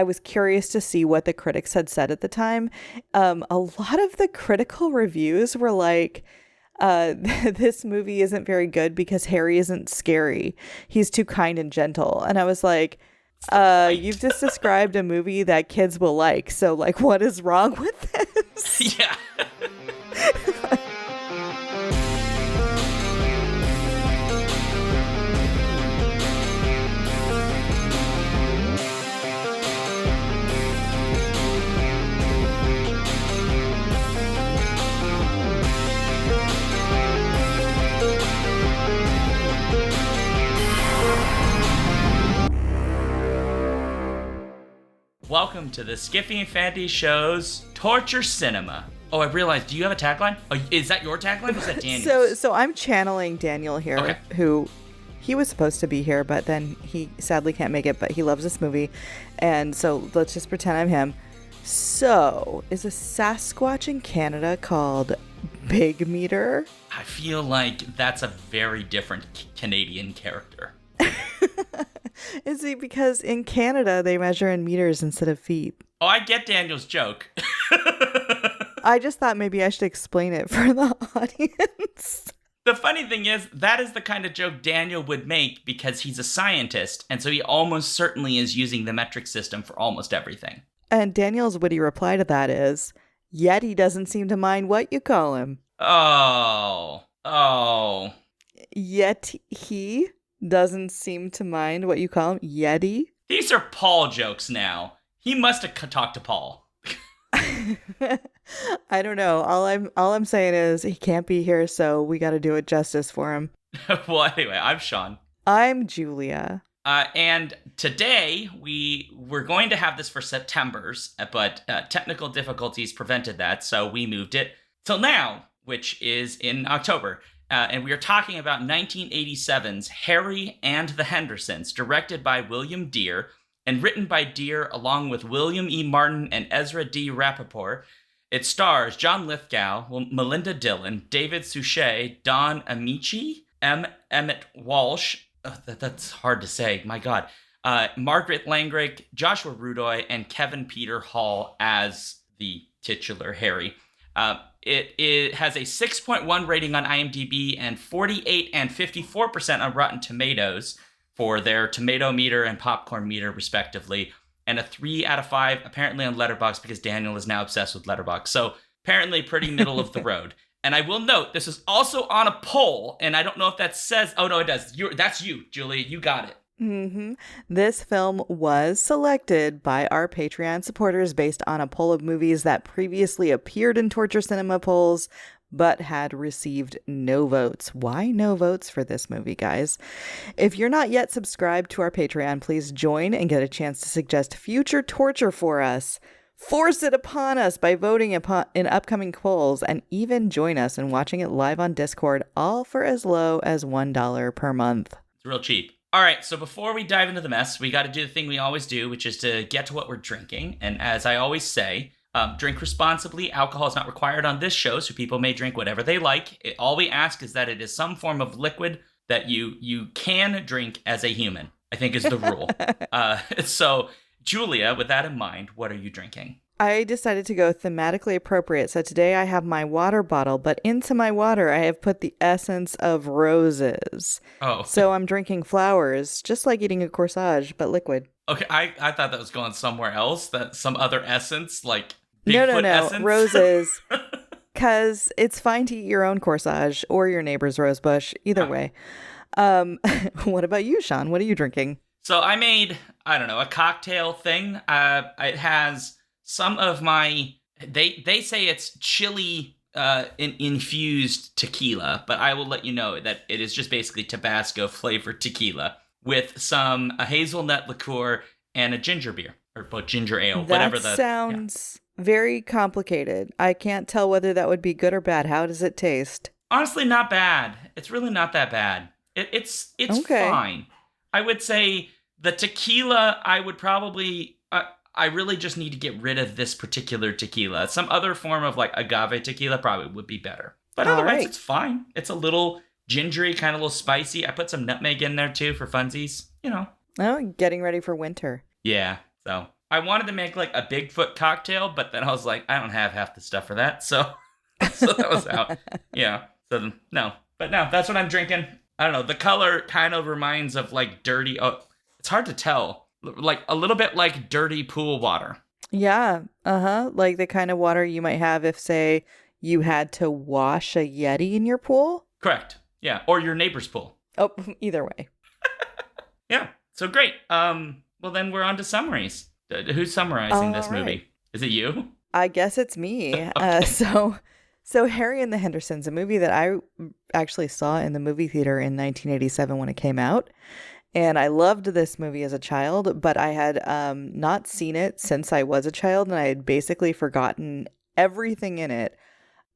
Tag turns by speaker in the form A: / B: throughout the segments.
A: I was curious to see what the critics had said at the time. A lot of the critical reviews were like, this movie isn't very good because Harry isn't scary. He's too kind and gentle. And I was like, you've just described a movie that kids will like. So, like, what is wrong with this?
B: Yeah. Welcome to the Skiffy and Fanty Show's Torture Cinema. Oh, I realized, do you have a tagline? Oh, is that your tagline or is that Daniel's?
A: So I'm channeling Daniel here,
B: okay.
A: Who he was supposed to be here, but then he sadly can't make it, but he loves this movie. And so let's just pretend I'm him. So, is a Sasquatch in Canada called Big Meter?
B: I feel like that's a very different Canadian character.
A: Is it because in Canada they measure in meters instead of feet?
B: Oh, I get Daniel's joke.
A: I just thought maybe I should explain it for the audience.
B: The funny thing is, that is the kind of joke Daniel would make because he's a scientist, and so he almost certainly is using the metric system for almost everything.
A: And Daniel's witty reply to that is, yet he doesn't seem to mind what you call him.
B: Oh.
A: Yet he doesn't seem to mind what you call him? Yeti?
B: These are Paul jokes now. He must have talked to Paul.
A: I don't know. All I'm saying is he can't be here, so we got to do it justice for him.
B: Well, anyway, I'm Sean.
A: I'm Julia.
B: And today we're going to have this for September's, but technical difficulties prevented that, so we moved it till now, which is in October. And we are talking about 1987's Harry and the Hendersons, directed by William Dear and written by Dear along with William E. Martin and Ezra D. Rappaport. It stars John Lithgow, Melinda Dillon, David Suchet, Don Amici, Emmett Walsh. That's hard to say. My God. Margaret Langrake, Joshua Rudoy, and Kevin Peter Hall as the titular Harry. It has a 6.1 rating on IMDb and 48 and 54% on Rotten Tomatoes for their tomato meter and popcorn meter, respectively, and a 3 out of 5 apparently on Letterboxd because Daniel is now obsessed with Letterboxd. So apparently pretty middle of the road. And I will note, this is also on a poll, and I don't know if that says... Oh, no, it does. That's you, Julia. You got it.
A: Mm-hmm. This film was selected by our Patreon supporters based on a poll of movies that previously appeared in Torture Cinema polls, but had received no votes. Why no votes for this movie, guys? If you're not yet subscribed to our Patreon, please join and get a chance to suggest future torture for us. Force it upon us by voting in upcoming polls, and even join us in watching it live on Discord, all for as low as $1 per month.
B: It's real cheap. All right, so before we dive into the mess, we got to do the thing we always do, which is to get to what we're drinking. And as I always say, drink responsibly. Alcohol is not required on this show, so people may drink whatever they like. All we ask is that it is some form of liquid that you can drink as a human, I think is the rule. So, Julia, with that in mind, what are you drinking?
A: I decided to go thematically appropriate. So today I have my water bottle, but into my water I have put the essence of roses.
B: Oh.
A: So I'm drinking flowers, just like eating a corsage, but liquid.
B: Okay, I thought that was going somewhere else, that some other essence, like
A: Bigfoot
B: No,
A: essence. Roses. Because it's fine to eat your own corsage or your neighbor's rose bush, either way. What about you, Sean? What are you drinking?
B: So I made, a cocktail thing. It has some of my, they say it's chili infused tequila, but I will let you know that it is just basically Tabasco flavored tequila with some hazelnut liqueur and a ginger beer or ginger ale, whatever the.
A: That sounds very complicated. I can't tell whether that would be good or bad. How does it taste?
B: Honestly, not bad. It's really not that bad. It's
A: okay.
B: Fine. I would say the tequila, I would probably. I really just need to get rid of this particular tequila. Some other form of like agave tequila probably would be better. But otherwise, It's fine. It's a little gingery, kind of a little spicy. I put some nutmeg in there too for funsies,
A: Oh, getting ready for winter.
B: Yeah. So I wanted to make like a Bigfoot cocktail, but then I was like, I don't have half the stuff for that, so so that was out. Yeah. So no, but no, that's what I'm drinking. I don't know. The color kind of reminds of like dirty. Oh, it's hard to tell. Like a little bit like dirty pool water.
A: Yeah. Uh-huh. Like the kind of water you might have if, say, you had to wash a Yeti in your pool.
B: Correct. Yeah, or your neighbor's pool.
A: Oh, either way.
B: Yeah. So great. Well, then we're on to summaries. Who's summarizing this movie?
A: Right.
B: Is it you?
A: I guess it's me.
B: Okay.
A: So Harry and the Hendersons, a movie that I actually saw in the movie theater in 1987 when it came out. And I loved this movie as a child, but I had not seen it since I was a child, and I had basically forgotten everything in it.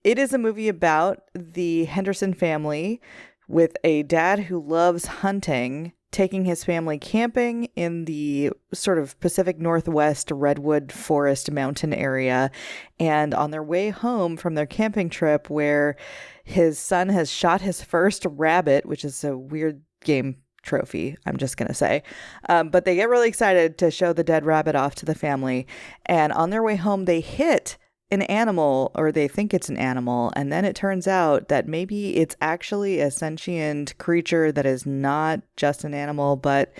A: It is a movie about the Henderson family with a dad who loves hunting, taking his family camping in the sort of Pacific Northwest redwood forest mountain area. And on their way home from their camping trip, where his son has shot his first rabbit, which is a weird game trophy, I'm just going to say. But they get really excited to show the dead rabbit off to the family. And on their way home, they hit an animal, or they think it's an animal, and then it turns out that maybe it's actually a sentient creature that is not just an animal, but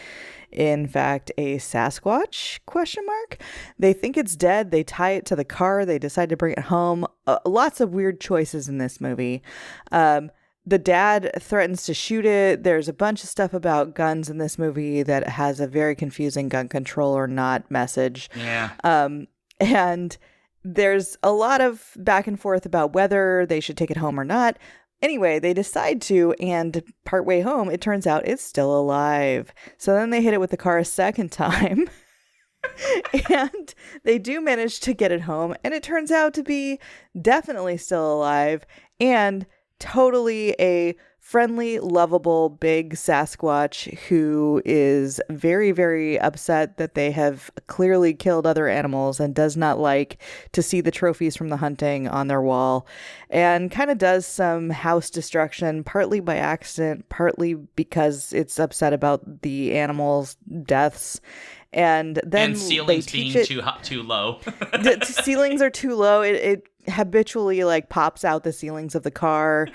A: in fact a Sasquatch, question mark. They think it's dead. They tie it to the car. They decide to bring it home. Lots of weird choices in this movie. The dad threatens to shoot it. There's a bunch of stuff about guns in this movie that has a very confusing gun control or not message.
B: Yeah.
A: And there's a lot of back and forth about whether they should take it home or not. Anyway, they decide to, and partway home, it turns out it's still alive. So then they hit it with the car a second time. And they do manage to get it home, and it turns out to be definitely still alive and totally a friendly, lovable, big Sasquatch who is very, very upset that they have clearly killed other animals and does not like to see the trophies from the hunting on their wall, and kind of does some house destruction, partly by accident, partly because it's upset about the animals' deaths. And then
B: ceilings
A: they teach
B: being too low.
A: The ceilings are too low. It habitually like pops out the ceilings of the car.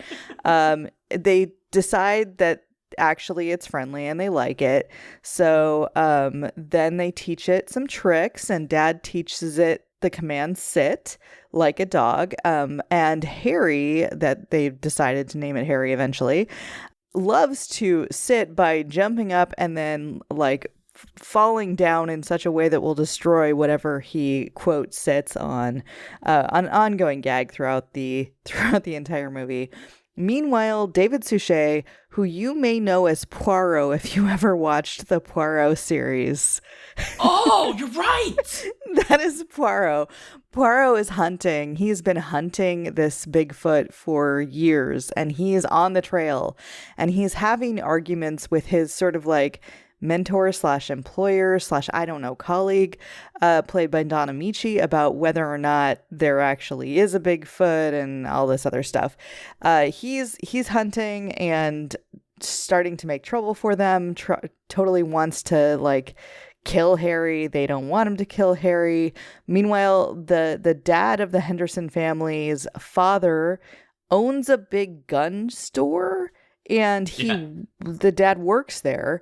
A: They decide that actually it's friendly and they like it. So then they teach it some tricks, and Dad teaches it the command sit like a dog. And Harry, that they've decided to name it Harry eventually, loves to sit by jumping up and then like falling down in such a way that will destroy whatever he quote sits on. An ongoing gag throughout the entire movie. Meanwhile, David Suchet, who you may know as Poirot if you ever watched the Poirot series.
B: Oh, you're right.
A: That is Poirot. Poirot is hunting. He's been hunting this Bigfoot for years, and he is on the trail, and he's having arguments with his sort of like mentor slash employer slash, I don't know, colleague, played by Don Amici, about whether or not there actually is a Bigfoot and all this other stuff. He's hunting and starting to make trouble for them, totally wants to like kill Harry. They don't want him to kill Harry. Meanwhile, the dad of the Henderson family's father owns a big gun store, and the dad works there.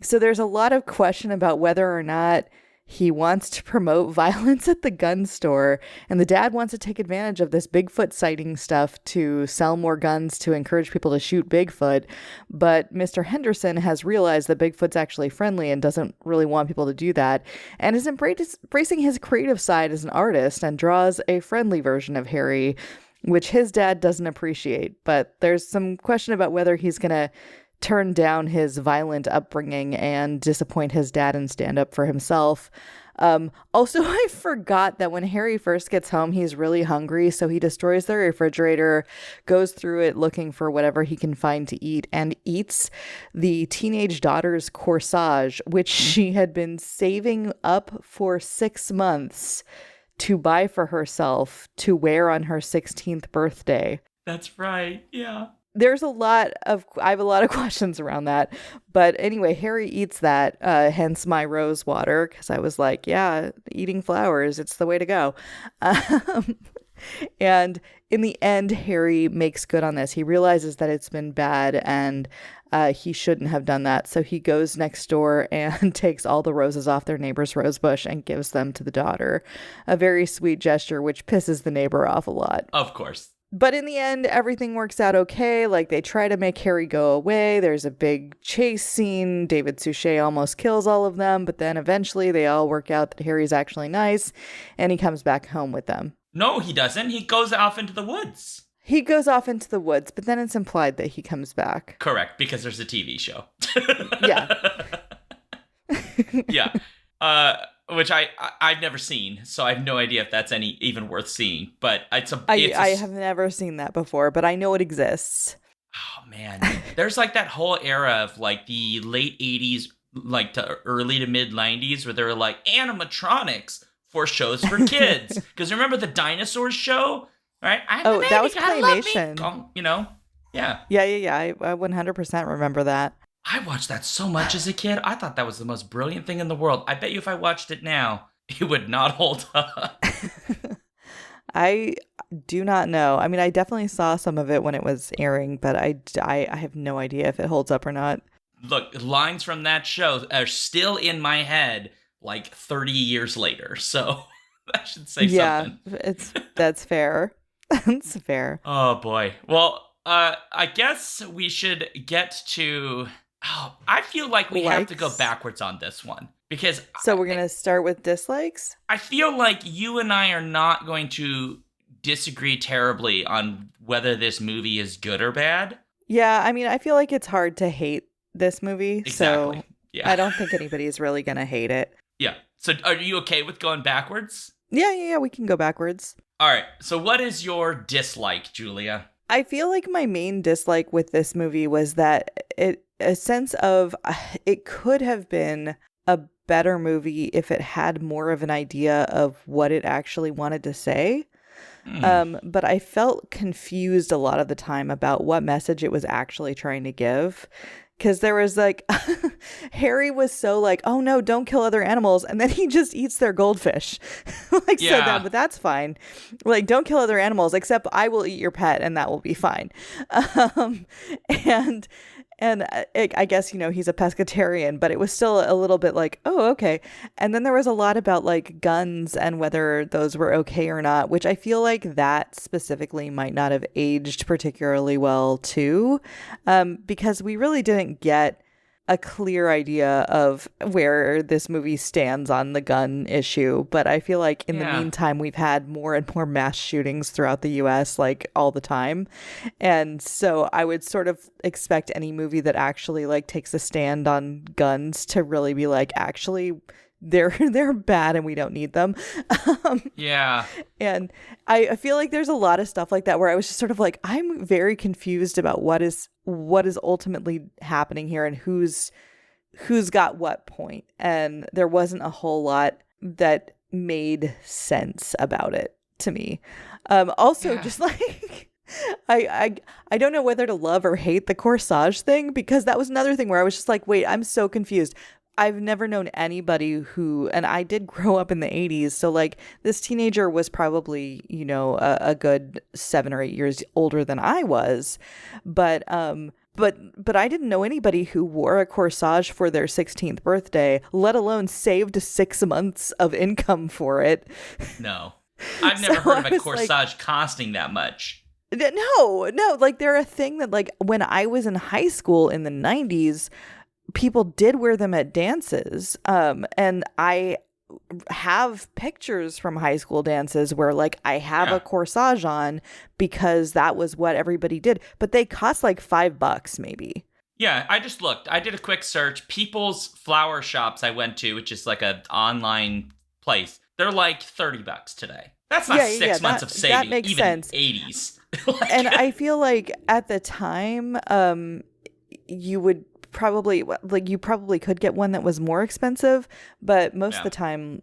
A: So there's a lot of question about whether or not he wants to promote violence at the gun store, and the dad wants to take advantage of this Bigfoot sighting stuff to sell more guns to encourage people to shoot Bigfoot. But Mr. Henderson has realized that Bigfoot's actually friendly and doesn't really want people to do that, and is embracing his creative side as an artist and draws a friendly version of Harry, which his dad doesn't appreciate. But there's some question about whether he's going to turn down his violent upbringing and disappoint his dad and stand up for himself. Also, I forgot that when Harry first gets home, he's really hungry, so he destroys the refrigerator, goes through it looking for whatever he can find to eat, and eats the teenage daughter's corsage, which she had been saving up for 6 months to buy for herself to wear on her 16th birthday.
B: That's right. Yeah.
A: I have a lot of questions around that. But anyway, Harry eats that, hence my rose water, because I was like, yeah, eating flowers, it's the way to go. Um, and in the end, Harry makes good on this. He realizes that it's been bad and he shouldn't have done that. So he goes next door and takes all the roses off their neighbor's rose bush and gives them to the daughter. A very sweet gesture, which pisses the neighbor off a lot.
B: Of course.
A: But in the end, everything works out okay. Like, they try to make Harry go away. There's a big chase scene. David Suchet almost kills all of them, but then eventually they all work out that Harry's actually nice, and he comes back home with them.
B: No, he doesn't. He goes off into the woods.
A: He goes off into the woods, but then it's implied that he comes back.
B: Correct, because there's a TV show.
A: Yeah.
B: Yeah. Which I've never seen, so I have no idea if that's even worth seeing. But I
A: have never seen that before, but I know it exists.
B: Oh man, there's like that whole era of like the late 80s, like to early to mid 90s, where they were like animatronics for shows for kids. Because remember the dinosaurs show, right?
A: That was claymation.
B: Yeah.
A: Yeah. I 100% remember that.
B: I watched that so much as a kid. I thought that was the most brilliant thing in the world. I bet you if I watched it now, it would not hold up.
A: I do not know. I mean, I definitely saw some of it when it was airing, but I have no idea if it holds up or not.
B: Look, lines from that show are still in my head like 30 years later, so that should say something.
A: Yeah, that's fair. That's fair.
B: Oh, boy. Well, I guess we should get to... Oh, I feel like we have to go backwards on this one. Because...
A: So we're going to start with dislikes?
B: I feel like you and I are not going to disagree terribly on whether this movie is good or bad.
A: Yeah, I mean, I feel like it's hard to hate this movie.
B: Exactly.
A: So
B: yeah.
A: I don't think anybody's really going to hate it.
B: Yeah. So are you okay with going backwards?
A: Yeah, we can go backwards.
B: All right. So what is your dislike, Julia?
A: I feel like my main dislike with this movie was that a sense of it could have been a better movie if it had more of an idea of what it actually wanted to say. But I felt confused a lot of the time about what message it was actually trying to give. Because there was like, Harry was so like, oh no, don't kill other animals. And then he just eats their goldfish. But that's fine. Like, don't kill other animals, except I will eat your pet and that will be fine. And I guess, he's a pescatarian, but it was still a little bit like, oh, okay. And then there was a lot about like guns and whether those were okay or not, which I feel like that specifically might not have aged particularly well too, because we really didn't get a clear idea of where this movie stands on the gun issue. But I feel like in the meantime, we've had more and more mass shootings throughout the US, like all the time. And so I would sort of expect any movie that actually like takes a stand on guns to really be like, actually, they're bad and we don't need them.
B: Yeah.
A: And I feel like there's a lot of stuff like that where I was just sort of like, I'm very confused about what is ultimately happening here and who's got what point. And there wasn't a whole lot that made sense about it to me. Just like I don't know whether to love or hate the corsage thing, because that was another thing where I was just like, wait, I'm so confused. I've never known anybody who, and I did grow up in the 80s, so like this teenager was probably, a good 7 or 8 years older than I was, but I didn't know anybody who wore a corsage for their 16th birthday, let alone saved 6 months of income for it.
B: No, I've never heard of a corsage costing that much.
A: No, like they're a thing that like when I was in high school in the 90s, people did wear them at dances. And I have pictures from high school dances where like I have a corsage on because that was what everybody did. But they cost like $5 maybe.
B: Yeah, I just looked. I did a quick search. People's Flower Shops I went to, which is like an online place, they're like $30 today. That's not 6 months of saving.
A: That makes
B: even
A: sense.
B: 80s.
A: And I feel like at the time, you would probably like you probably could get one that was more expensive, but most of the time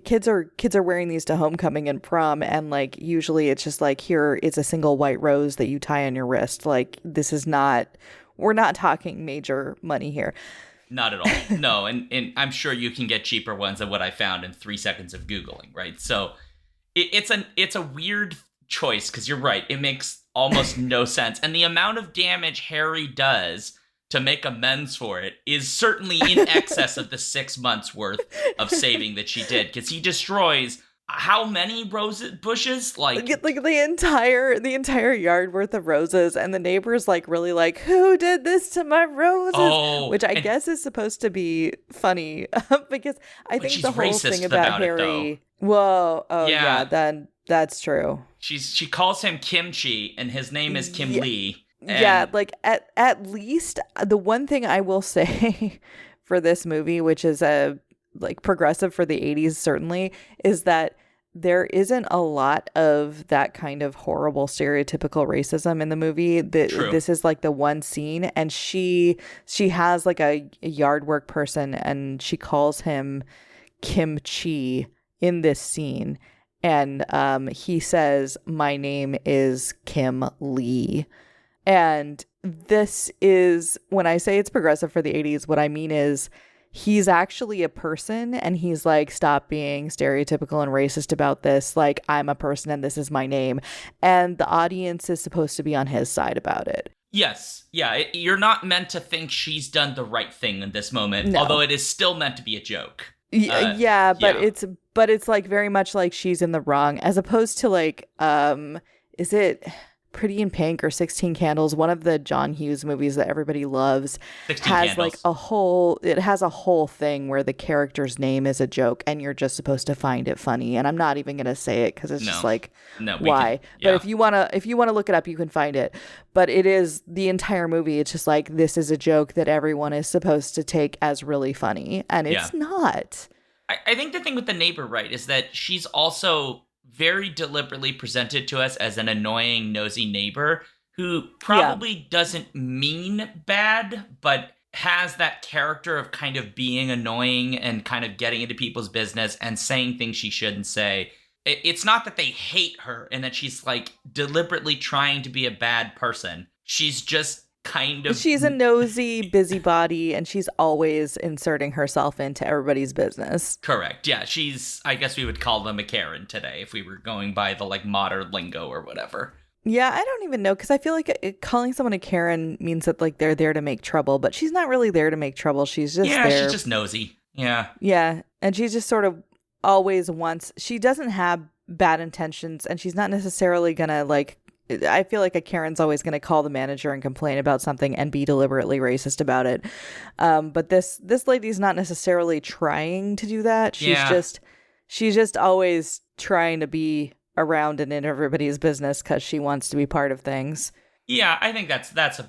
A: kids are wearing these to homecoming and prom, and like usually it's just like, here it's a single white rose that you tie on your wrist. Like this is not, we're not talking major money here.
B: Not at all. No, and I'm sure you can get cheaper ones than what I found in 3 seconds of Googling, right? So it's a weird choice, because you're right. It makes almost no sense. And the amount of damage Harry does to make amends for it is certainly in excess of the 6 months worth of saving that she did, because he destroys how many rose bushes? Like
A: the entire yard worth of roses, and the neighbors like really like, who did this to my roses? Which I guess is supposed to be funny because I think the whole thing about Harry. Then that's true.
B: She calls him Kimchi, and his name is Kim Lee.
A: Yeah, like at least the one thing I will say for this movie, which is a like progressive for the 80s certainly, is that there isn't a lot of that kind of horrible stereotypical racism in the movie. This is like the one scene, and she has like a yard work person, and she calls him Kimchi in this scene, and he says, my name is Kim Lee. And this is, when I say it's progressive for the 80s, what I mean is he's actually a person, and he's like, stop being stereotypical and racist about this. Like, I'm a person and this is my name. And the audience is supposed to be on his side about it.
B: Yes. Yeah. You're not meant to think she's done the right thing in this moment,
A: no.
B: Although it is still meant to be a joke.
A: But it's like very much like she's in the wrong, as opposed to like, is it Pretty in Pink or 16 Candles, one of the John Hughes movies that everybody loves, has like a whole thing where the character's name is a joke and you're just supposed to find it funny. And I'm not even going to say it because it's just like, why? But if you want to look it up, you can find it. But it is the entire movie. It's just like, this is a joke that everyone is supposed to take as really funny. And it's not.
B: I think the thing with the neighbor, right, is that she's also very deliberately presented to us as an annoying, nosy neighbor who probably doesn't mean bad, but has that character of kind of being annoying and kind of getting into people's business and saying things she shouldn't say. It's not that they hate her and that she's like deliberately trying to be a bad person. She's just she's a nosy busybody, and she's always inserting herself into everybody's business. Correct. Yeah, I guess we would call them a Karen today if we were going by the like modern lingo or whatever.
A: Yeah, I don't even know, because I feel like calling someone a Karen means that like they're there to make trouble, but she's not really there to make trouble. She's just there.
B: She's just nosy.
A: Yeah, and she's just sort of always wants. She doesn't have bad intentions, and she's not necessarily gonna like. I feel like a Karen's always going to call the manager and complain about something and be deliberately racist about it. But this lady's not necessarily trying to do that. She's just always trying to be around and in everybody's business because she wants to be part of things.
B: Yeah, I think that's a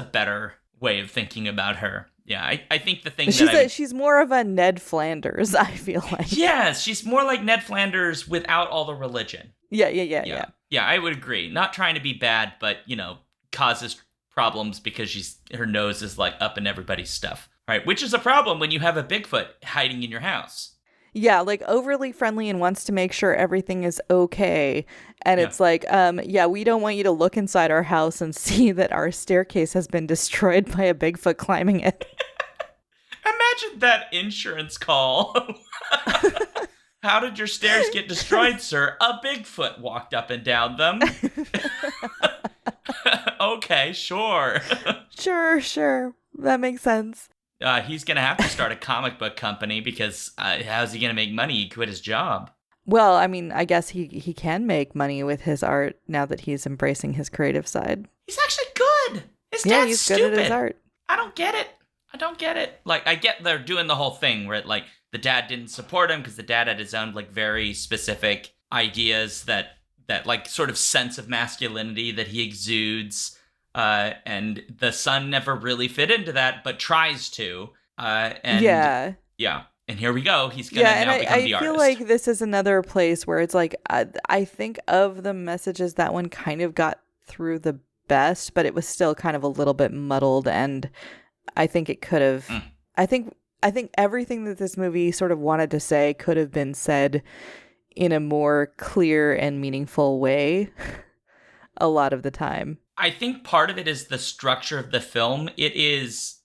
B: better way of thinking about her. Yeah, I think the thing
A: she's more of a Ned Flanders, I feel like.
B: Yes, she's more like Ned Flanders without all the religion.
A: Yeah.
B: Yeah, I would agree. Not trying to be bad, but, causes problems because her nose is like up in everybody's stuff. Right, which is a problem when you have a Bigfoot hiding in your house.
A: Yeah, like overly friendly and wants to make sure everything is okay. And it's like, we don't want you to look inside our house and see that our staircase has been destroyed by a Bigfoot climbing it.
B: Imagine that insurance call. How did your stairs get destroyed, sir? A Bigfoot walked up and down them. Okay, sure. Sure.
A: That makes sense.
B: He's going to have to start a comic book company because how's he going to make money? He quit his job.
A: Well, I mean, I guess he can make money with his art now that he's embracing his creative side.
B: He's actually good. His dad's
A: he's
B: stupid.
A: Good at his art.
B: I don't get it. Like, I get they're doing the whole thing where, like, the dad didn't support him because the dad had his own, like, very specific ideas that like, sort of sense of masculinity that he exudes. And the son never really fit into that, but tries to. Yeah. And here we go. He's going to now become the artist. I feel
A: like this is another place where it's like, I think of the messages, that one kind of got through the best, but it was still kind of a little bit muddled and I think it could have. I think everything that this movie sort of wanted to say could have been said in a more clear and meaningful way a lot of the time.
B: I think part of it is the structure of the film. It's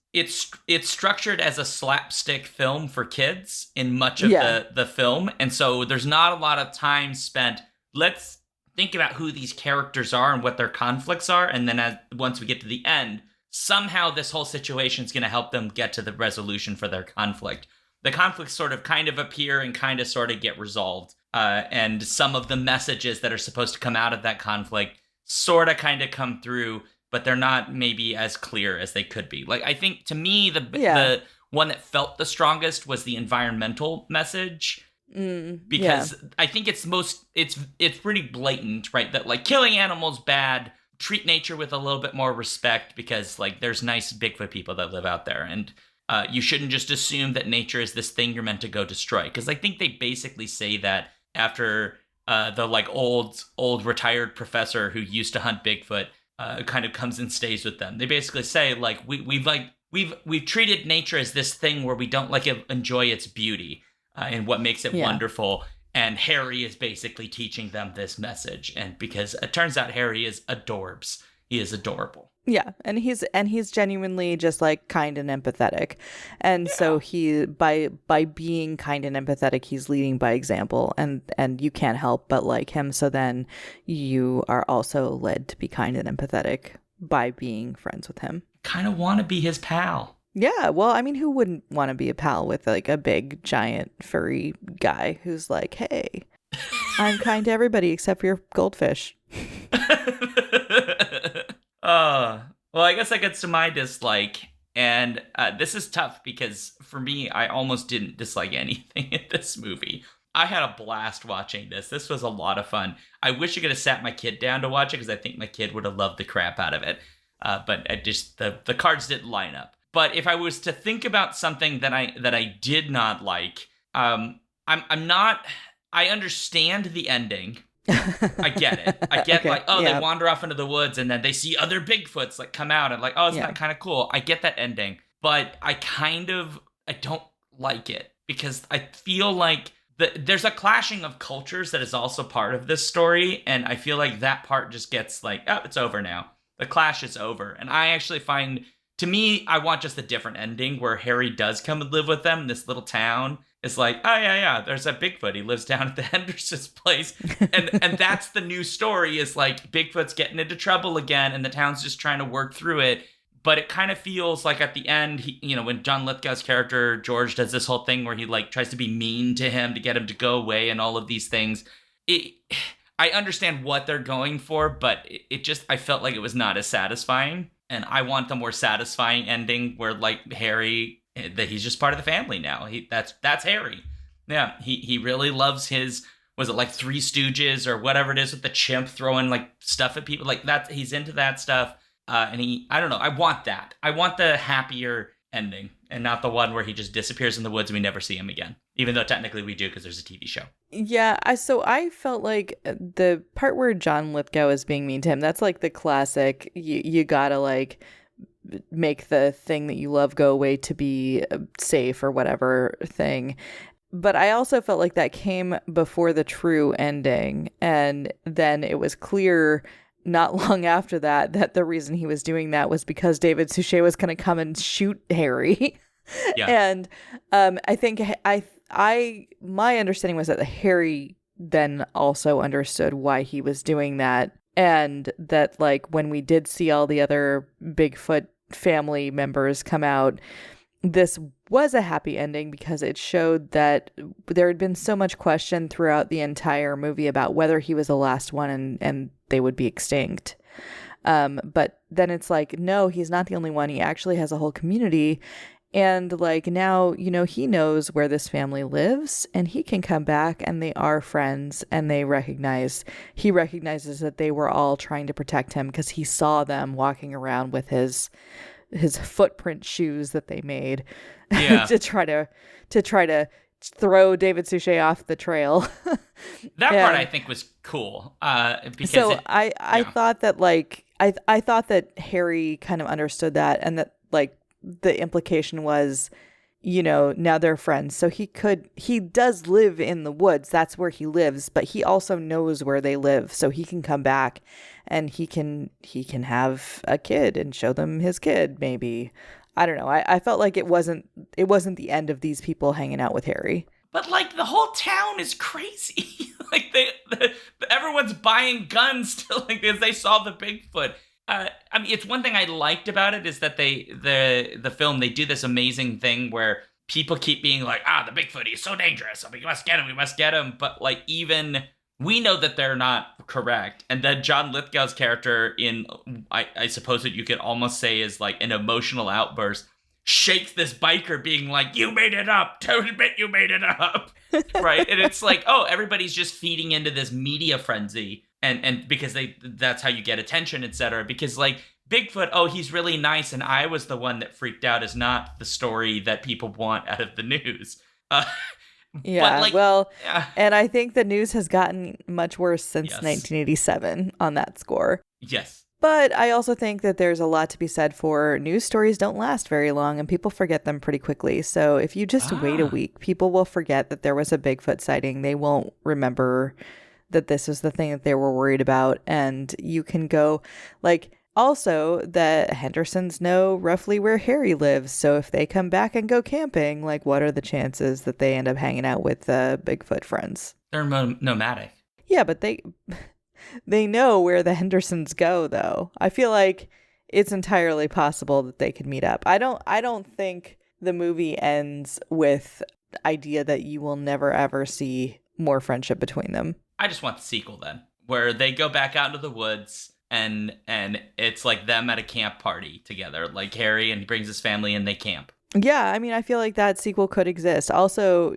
B: structured as a slapstick film for kids in much of the film. And so there's not a lot of time spent. Let's think about who these characters are and what their conflicts are. And then once we get to the end, somehow this whole situation is going to help them get to the resolution for their conflict. The conflicts sort of kind of appear and kind of sort of get resolved. And some of the messages that are supposed to come out of that conflict sort of kind of come through, but they're not maybe as clear as they could be. Like, I think to me, the one that felt the strongest was the environmental message. Because I think it's pretty blatant, right? That like killing animals bad, treat nature with a little bit more respect, because like there's nice Bigfoot people that live out there, and you shouldn't just assume that nature is this thing you're meant to go destroy. Because I think they basically say that after the like old retired professor who used to hunt Bigfoot kind of comes and stays with them. They basically say like we've treated nature as this thing where we don't like enjoy its beauty and what makes it wonderful. And Harry is basically teaching them this message. And because it turns out Harry is adorbs. He is adorable.
A: Yeah, and he's genuinely just like kind and empathetic. And so he by being kind and empathetic, he's leading by example, and you can't help but like him. So then you are also led to be kind and empathetic by being friends with him.
B: Kind of want to be his pal.
A: Yeah, well, I mean, who wouldn't want to be a pal with like a big, giant, furry guy who's like, hey, I'm kind to everybody except for your goldfish.
B: Well, I guess that gets to my dislike. And this is tough because for me, I almost didn't dislike anything in this movie. I had a blast watching this. This was a lot of fun. I wish I could have sat my kid down to watch it because I think my kid would have loved the crap out of it. But the cards didn't line up. But if I was to think about something that I did not like, I understand the ending. I get it. I get okay, like, they wander off into the woods and then they see other Bigfoots like come out and like, isn't that kind of cool? I get that ending, but I don't like it because I feel like there's a clashing of cultures that is also part of this story. And I feel like that part just gets like, it's over now. The clash is over. And I actually find, to me, I want just a different ending where Harry does come and live with them in this little town. It's like, there's a Bigfoot. He lives down at the Hendersons place. And that's the new story, is like Bigfoot's getting into trouble again and the town's just trying to work through it. But it kind of feels like at the end, when John Lithgow's character, George, does this whole thing where he like tries to be mean to him to get him to go away and all of these things. I understand what they're going for, but I felt like it was not as satisfying. And I want the more satisfying ending where like Harry, that he's just part of the family now. That's Harry. Yeah, he really loves his, was it like Three Stooges or whatever it is with the chimp throwing like stuff at people? Like that, he's into that stuff. And I don't know, I want that. I want the happier ending and not the one where he just disappears in the woods and we never see him again. Even though technically we do because there's a TV show.
A: Yeah, so I felt like the part where John Lithgow is being mean to him, that's like the classic, you gotta like make the thing that you love go away to be safe or whatever thing. But I also felt like that came before the true ending. And then it was clear not long after that the reason he was doing that was because David Suchet was going to come and shoot Harry. Yeah. And I think my understanding was that Harry then also understood why he was doing that. And that like when we did see all the other Bigfoot family members come out, this was a happy ending because it showed that there had been so much question throughout the entire movie about whether he was the last one and they would be extinct. But then it's like, no, he's not the only one. He actually has a whole community. And like now, he knows where this family lives and he can come back and they are friends and he recognizes that they were all trying to protect him because he saw them walking around with his footprint shoes that they made to try to throw David Suchet off the trail.
B: That part I think was cool. Because
A: so I thought that like I thought that Harry kind of understood that, and that like the implication was, now they're friends. So he does live in the woods. That's where he lives, but he also knows where they live. So he can come back and he can have a kid and show them his kid, maybe. I don't know. I felt like it wasn't the end of these people hanging out with Harry.
B: But like the whole town is crazy. Like everyone's buying guns to like as they saw the Bigfoot. I mean, it's one thing I liked about it is that the film, they do this amazing thing where people keep being like, the Bigfoot, he's so dangerous. We must get him. But like, even we know that they're not correct. And then John Lithgow's character I suppose that you could almost say is like an emotional outburst, shakes this biker being like, you made it up. Don't admit you made it up. Right. And it's like, everybody's just feeding into this media frenzy. And because that's how you get attention, etc. Because like Bigfoot, he's really nice, and I was the one that freaked out is not the story that people want out of the news.
A: Yeah, and I think the news has gotten much worse since 1987 on that score.
B: Yes.
A: But I also think that there's a lot to be said for news stories don't last very long and people forget them pretty quickly. So if you just wait a week, people will forget that there was a Bigfoot sighting. They won't remember that this is the thing that they were worried about. And you can go also the Hendersons know roughly where Harry lives. So if they come back and go camping, what are the chances that they end up hanging out with Bigfoot friends?
B: They're nomadic.
A: Yeah, but they know where the Hendersons go, though. I feel like it's entirely possible that they could meet up. I don't think the movie ends with the idea that you will never ever see more friendship between them.
B: I just want the sequel then, where they go back out into the woods and it's like them at a camp party together, like Harry, and he brings his family and they camp.
A: Yeah, I mean, I feel like that sequel could exist. Also,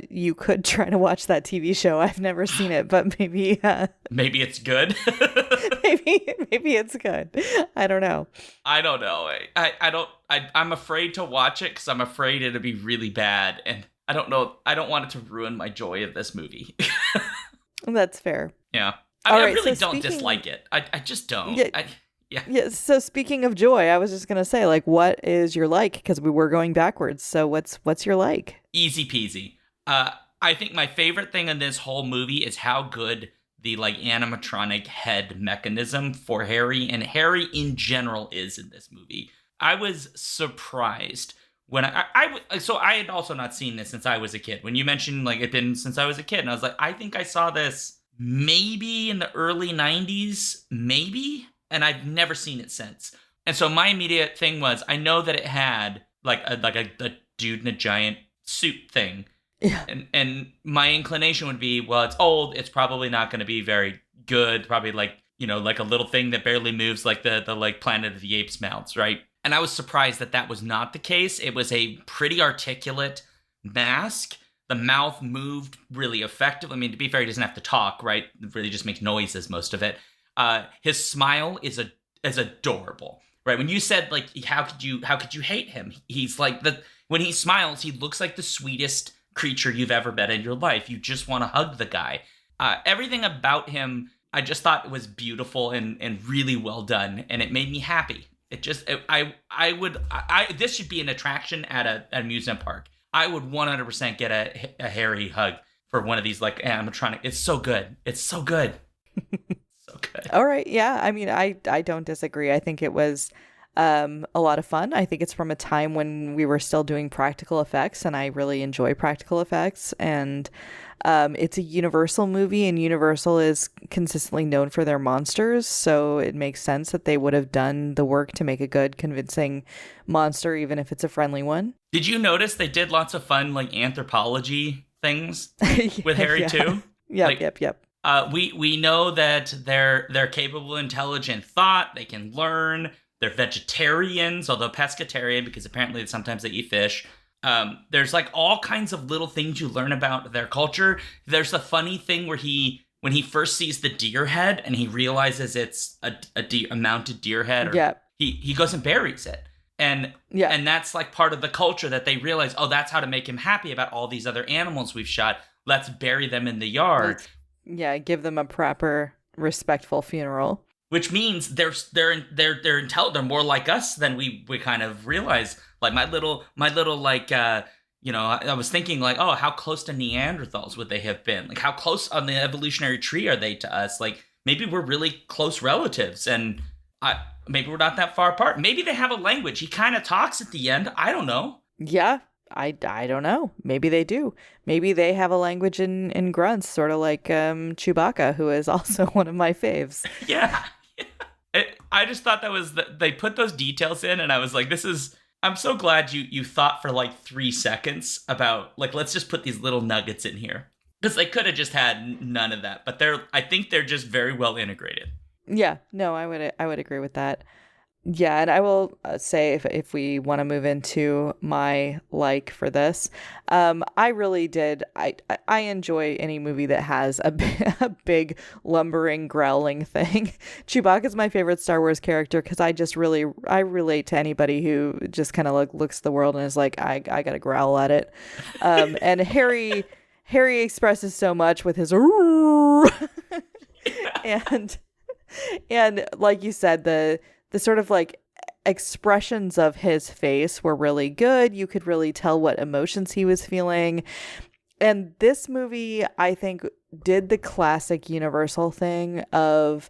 A: you could try to watch that TV show. I've never seen it, but maybe...
B: maybe it's good?
A: maybe it's good. I don't know.
B: I don't know. I'm afraid to watch it because I'm afraid it'll be really bad. And I don't know. I don't want it to ruin my joy of this movie.
A: That's fair.
B: Yeah. I really don't dislike it. I just don't. Yeah.
A: So speaking of joy, I was just going to say, what is your like? Because we were going backwards. So what's your like?
B: Easy peasy. I think my favorite thing in this whole movie is how good the animatronic head mechanism for Harry and Harry in general is in this movie. I was surprised when so I had also not seen this since I was a kid. When you mentioned it'd been since I was a kid, and I was like, I think I saw this maybe in the early 90s, maybe. And I've never seen it since. And so my immediate thing was, I know that it had a dude in a giant suit thing.
A: Yeah.
B: And my inclination would be, well, it's old. It's probably not going to be very good. Probably like a little thing that barely moves like the Planet of the Apes mouths, right? And I was surprised that was not the case. It was a pretty articulate mask. The mouth moved really effectively. I mean, to be fair, he doesn't have to talk, right? It really just makes noises, most of it. His smile is adorable, right? When you said how could you hate him? He's when he smiles, he looks like the sweetest creature you've ever met in your life. You just want to hug the guy. Everything about him, I just thought was beautiful and really well done, and it made me happy. This should be an attraction at an amusement park. I would 100% get a Harry hug for one of these animatronic. It's so good. It's so good. So good.
A: All right. Yeah. I mean, I don't disagree. I think it was a lot of fun. I think it's from a time when we were still doing practical effects, and I really enjoy practical effects. And it's a Universal movie, and Universal is consistently known for their monsters. So it makes sense that they would have done the work to make a good, convincing monster, even if it's a friendly one.
B: Did you notice they did lots of fun anthropology things with Harry too?
A: Yep.
B: We know that they're capable of intelligent thought. They can learn. They're vegetarians, although pescatarian, because apparently sometimes they eat fish. There's all kinds of little things you learn about their culture. There's a funny thing where when he first sees the deer head and he realizes it's a mounted deer head, he goes and buries it. And that's part of the culture that they realize, that's how to make him happy about all these other animals we've shot. Let's bury them in the yard.
A: Give them a proper, respectful funeral.
B: which means they're intelligent. They're more like us than we kind of realize. Like my little like I was thinking like, oh, how close to Neanderthals would they have been? Like, how close on the evolutionary tree are they to us? Like, maybe we're really close relatives, and maybe we're not that far apart. Maybe they have a language. He kind of talks at the end. I don't know.
A: Yeah, I don't know. Maybe they do. Maybe they have a language in grunts, sort of like Chewbacca, who is also one of my faves.
B: Yeah. I just thought they put those details in, and I was like, I'm so glad you thought for like 3 seconds about like, let's just put these little nuggets in here, because they could have just had none of that, but I think they're just very well integrated.
A: Yeah, no, I would agree with that. Yeah, and I will say if we want to move into my like for this, I really did. I enjoy any movie that has a big lumbering growling thing. Chewbacca is my favorite Star Wars character because I relate to anybody who just kind of looks at the world and is like, I gotta growl at it. And Harry expresses so much with his and like you said, the sort of like expressions of his face were really good. You could really tell what emotions he was feeling. And this movie, I think, did the classic Universal thing of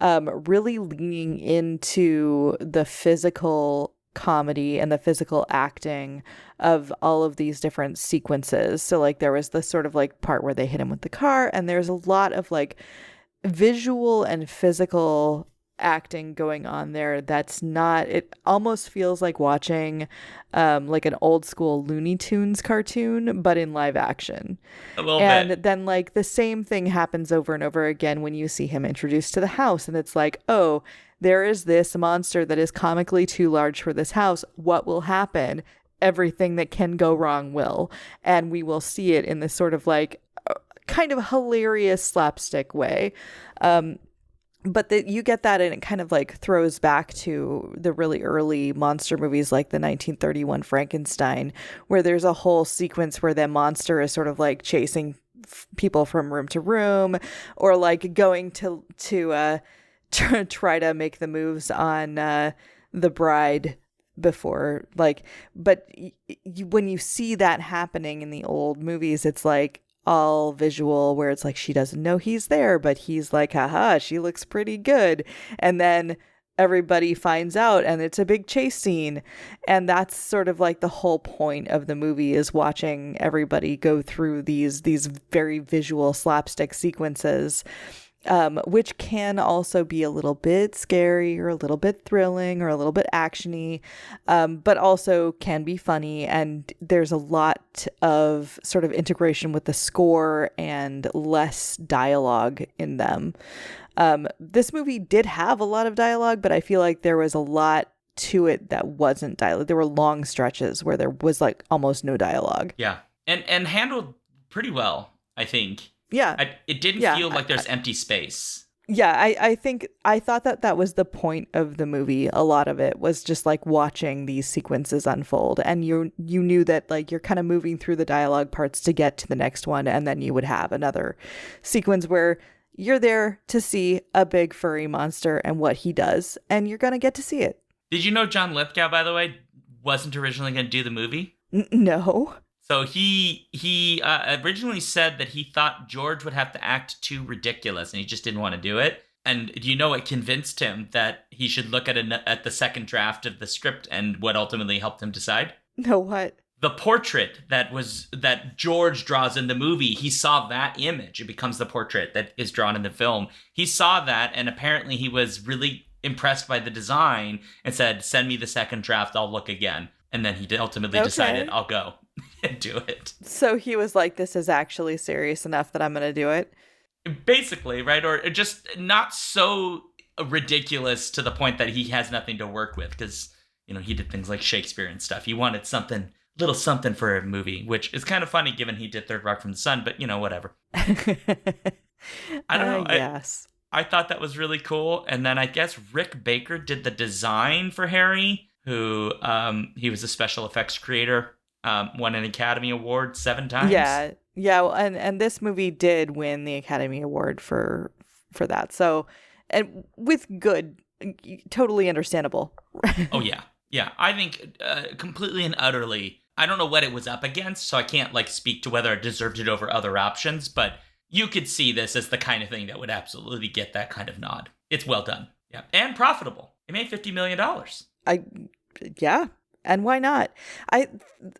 A: really leaning into the physical comedy and the physical acting of all of these different sequences. So like there was this sort of like part where they hit him with the car, and there's a lot of like visual and physical acting going on there that's not, it almost feels like watching like an old school Looney Tunes cartoon but in live action.
B: A little
A: and
B: bit.
A: then like the same thing happens over and over again when you see him introduced to the house, and it's like, oh, there is this monster that is comically too large for this house. What will happen? Everything that can go wrong will, and we will see it in this sort of like kind of hilarious slapstick way. But you get that, and it kind of like throws back to the really early monster movies like the 1931 Frankenstein, where there's a whole sequence where the monster is sort of like chasing people from room to room, or like going to try to make the moves on the bride before, like, but when you see that happening in the old movies, it's like all visual, where it's like she doesn't know he's there, but he's like, haha, she looks pretty good, and then everybody finds out and it's a big chase scene. And that's sort of like the whole point of the movie, is watching everybody go through these very visual slapstick sequences, which can also be a little bit scary or a little bit thrilling or a little bit actiony, but also can be funny. And there's a lot of sort of integration with the score and less dialogue in them. This movie did have a lot of dialogue, but I feel like there was a lot to it that wasn't dialogue. There were long stretches where there was like almost no dialogue.
B: Yeah. And handled pretty well, I think.
A: Yeah.
B: It didn't feel like there's empty space.
A: Yeah, I thought that was the point of the movie. A lot of it was just like watching these sequences unfold, and you knew that like you're kind of moving through the dialogue parts to get to the next one, and then you would have another sequence where you're there to see a big furry monster and what he does, and you're going to get to see it.
B: Did you know John Lithgow, by the way, wasn't originally going to do the movie?
A: No.
B: So he originally said that he thought George would have to act too ridiculous, and he just didn't want to do it. And do you know what convinced him that he should look at the second draft of the script, and what ultimately helped him decide?
A: No, what?
B: The portrait that George draws in the movie. He saw that image. It becomes the portrait that is drawn in the film. He saw that, and apparently he was really impressed by the design and said, "Send me the second draft. I'll look again." And then he ultimately decided, "I'll go and do it."
A: So he was like, "This is actually serious enough that I'm going to do it."
B: Basically, right? Or just not so ridiculous to the point that he has nothing to work with, because he did things like Shakespeare and stuff. He wanted little something for a movie, which is kind of funny given he did Third Rock from the Sun, but whatever. I don't know.
A: Yes.
B: I thought that was really cool. And then I guess Rick Baker did the design for Harry, who he was a special effects creator, won an Academy Award 7 times.
A: Yeah, and this movie did win the Academy Award for that. So and with good, totally understandable.
B: Oh, yeah. Yeah, I think completely and utterly, I don't know what it was up against, so I can't, like, speak to whether it deserved it over other options, but you could see this as the kind of thing that would absolutely get that kind of nod. It's well done. Yeah. And profitable. It made $50 million.
A: Yeah. And why not?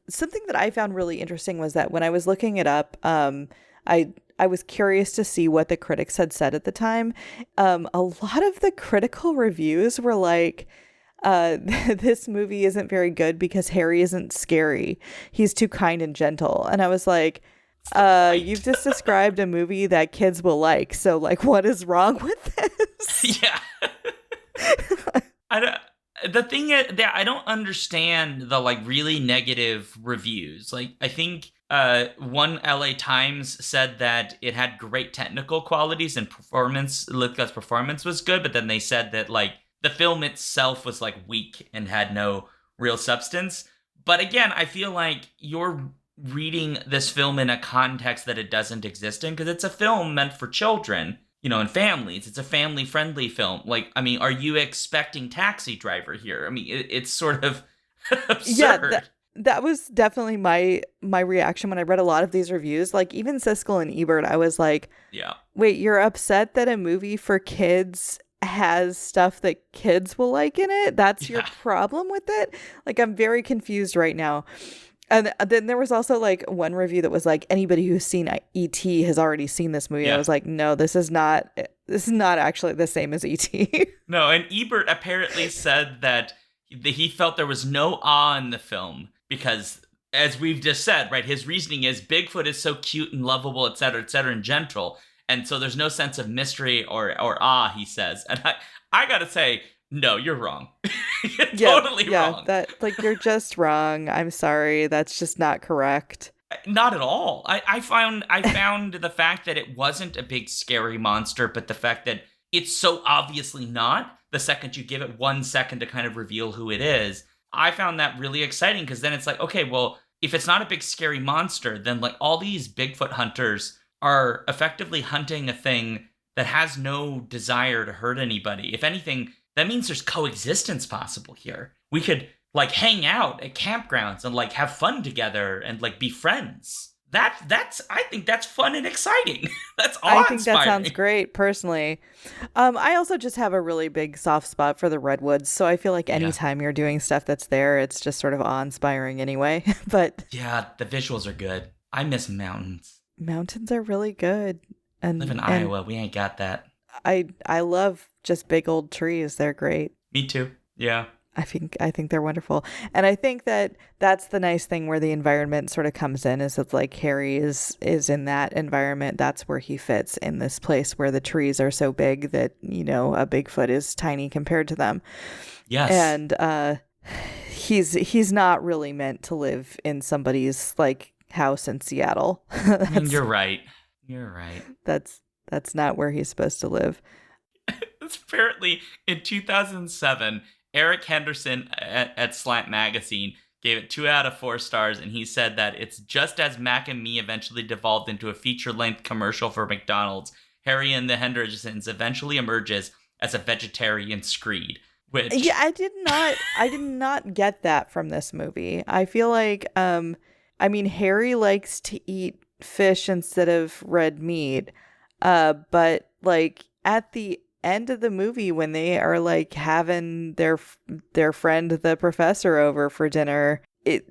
A: Something that I found really interesting was that when I was looking it up, I was curious to see what the critics had said at the time. A lot of the critical reviews were like, this movie isn't very good because Harry isn't scary. He's too kind and gentle. And I was like, you've just described a movie that kids will like. So, like, what is wrong with this?
B: Yeah. The thing is that I don't understand the, like, really negative reviews. Like, I think one LA Times said that it had great technical qualities and Lithgow's performance was good, but then they said that, like, the film itself was, like, weak and had no real substance. But again, I feel like you're reading this film in a context that it doesn't exist in, because it's a film meant for children, you know, and families. It's a family-friendly film. Like, I mean, are you expecting Taxi Driver here? I mean, it's sort of absurd.
A: Yeah, that was definitely my reaction when I read a lot of these reviews. Like, even Siskel and Ebert, I was like,
B: yeah,
A: wait, you're upset that a movie for kids has stuff that kids will like in it? That's your problem with it? Like, I'm very confused right now. And then there was also, like, one review that was like, anybody who's seen E.T. has already seen this movie. I was like, no, this is not actually the same as E.T.
B: No, and Ebert apparently said that he felt there was no awe in the film because, as we've just said, right, his reasoning is Bigfoot is so cute and lovable, et cetera, and gentle. And so there's no sense of mystery or awe, he says. And I gotta say, no, you're wrong. You're totally wrong.
A: That, like, you're just wrong. I'm sorry. That's just not correct.
B: Not at all. I found the fact that it wasn't a big scary monster, but the fact that it's so obviously not, the second you give it 1 second to kind of reveal who it is, I found that really exciting, because then it's like, okay, well, if it's not a big scary monster, then, like, all these Bigfoot hunters are effectively hunting a thing that has no desire to hurt anybody. If anything, that means there's coexistence possible here. We could, like, hang out at campgrounds and, like, have fun together and, like, be friends. I think that's fun and exciting. That's awe-inspiring.
A: I think that sounds great, personally. I also just have a really big soft spot for the redwoods, so I feel like anytime you're doing stuff that's there, it's just sort of awe-inspiring anyway. But
B: yeah, the visuals are good. I miss mountains.
A: Mountains are really good. And
B: live in Iowa, we ain't got that.
A: I love just big old trees. They're great.
B: Me too. Yeah.
A: I think they're wonderful. And I think that that's the nice thing where the environment sort of comes in, is it's like Harry is in that environment. That's where he fits, in this place where the trees are so big that, you know, a Bigfoot is tiny compared to them.
B: Yes.
A: And he's not really meant to live in somebody's, like, house in Seattle.
B: You're right.
A: That's not where he's supposed to live.
B: Apparently, in 2007, Eric Henderson at Slant Magazine gave it 2 out of 4 stars, and he said that it's just as Mac and Me eventually devolved into a feature-length commercial for McDonald's, Harry and the Hendersons eventually emerges as a vegetarian screed. Which,
A: yeah, I did not get that from this movie. I feel like, I mean, Harry likes to eat fish instead of red meat, but, like, at the end of the movie, when they are, like, having their friend the professor over for dinner, it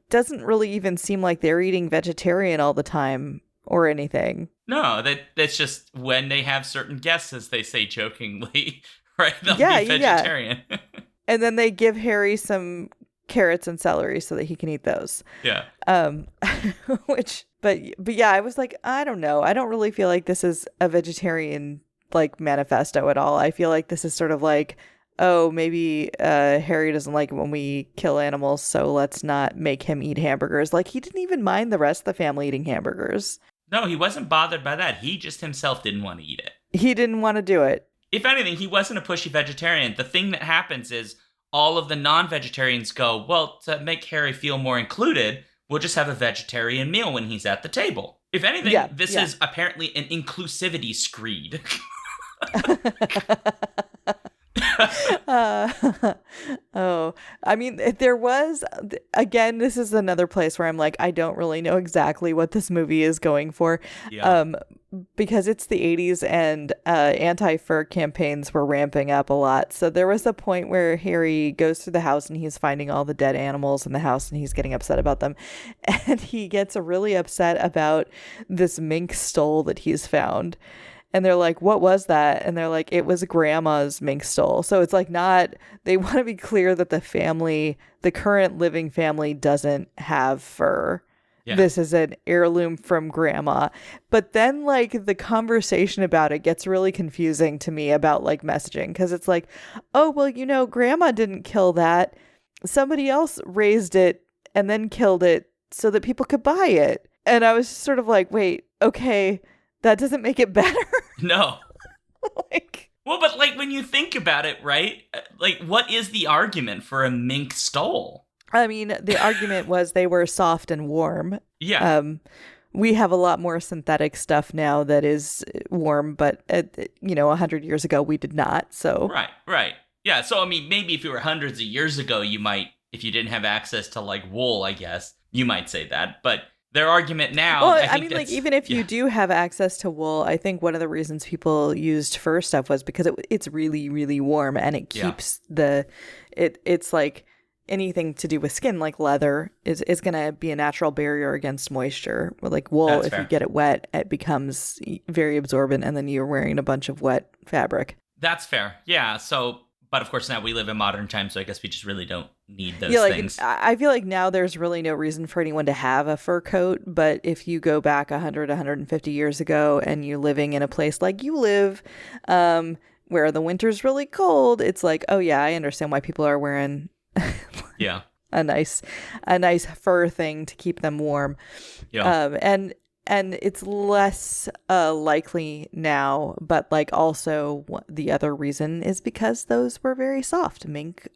A: doesn't really even seem like they're eating vegetarian all the time or anything.
B: No, that's just when they have certain guests, as they say jokingly, right? They'll be vegetarian. Yeah.
A: And then they give Harry some carrots and celery so that he can eat those.
B: Yeah.
A: But yeah, I was like, I don't know. I don't really feel like this is a vegetarian, like, manifesto at all. I feel like this is sort of like, oh, maybe Harry doesn't like it when we kill animals, so let's not make him eat hamburgers. Like, he didn't even mind the rest of the family eating hamburgers.
B: No, he wasn't bothered by that. He just himself didn't want to eat it.
A: He didn't want to do it.
B: If anything, he wasn't a pushy vegetarian. The thing that happens is all of the non-vegetarians go, well, to make Harry feel more included, we'll just have a vegetarian meal when he's at the table. If anything, this is apparently an inclusivity screed.
A: uh, oh, I mean, there was, again, this is another place where I'm like, I don't really know exactly what this movie is going for.
B: Yeah.
A: Um, because it's the 80s and anti-fur campaigns were ramping up a lot. So there was a point where Harry goes through the house and he's finding all the dead animals in the house and he's getting upset about them. And he gets really upset about this mink stole that he's found. And they're like, what was that? And they're like, it was grandma's mink stole. So it's like not, they want to be clear that the family, the current living family doesn't have fur.
B: Yeah.
A: This is an heirloom from grandma. But then like the conversation about it gets really confusing to me about like messaging. Because it's like, oh, well, grandma didn't kill that. Somebody else raised it and then killed it so that people could buy it. And I was just sort of like, wait, okay. That doesn't make it better.
B: No.
A: Like,
B: well, but like when you think about it, right? Like, what is the argument for a mink stole?
A: I mean, the argument was they were soft and warm.
B: Yeah.
A: We have a lot more synthetic stuff now that is warm, but 100 years ago we did not. So
B: Right. Yeah. So I mean, maybe if it were hundreds of years ago, you might, if you didn't have access to like wool, I guess you might say that, but. Their argument now.
A: Well, I mean, like, even if you do have access to wool, I think one of the reasons people used fur stuff was because it's really, really warm and it keeps it's like anything to do with skin, like leather, is going to be a natural barrier against moisture. Like wool,
B: That's
A: if
B: fair.
A: you get it wet, it becomes very absorbent and then you're wearing a bunch of wet fabric.
B: That's fair. Yeah. So, but of course now we live in modern times, so I guess we just really don't need those things.
A: I feel like now there's really no reason for anyone to have a fur coat, but if you go back 100, 150 years ago and you're living in a place like you live, where the winter's really cold, it's like, oh yeah, I understand why people are wearing a nice fur thing to keep them warm.
B: Yeah.
A: And it's less likely now, but like also the other reason is because those were very soft. Mink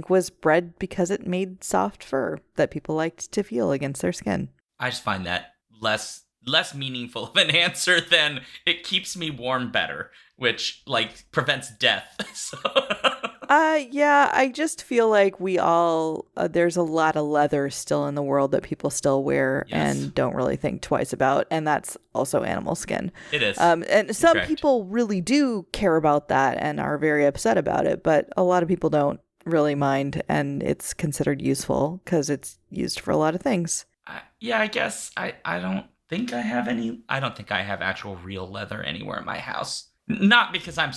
A: was bred because it made soft fur that people liked to feel against their skin.
B: I just find that less meaningful of an answer than it keeps me warm better, which like prevents death. So.
A: Yeah, I just feel like we all there's a lot of leather still in the world that people still wear and don't really think twice about, and that's also animal skin.
B: It is.
A: And some people really do care about that and are very upset about it, but a lot of people don't really mind, and it's considered useful because it's used for a lot of things.
B: I guess I don't think I have any. I don't think I have actual real leather anywhere in my house. Not because I'm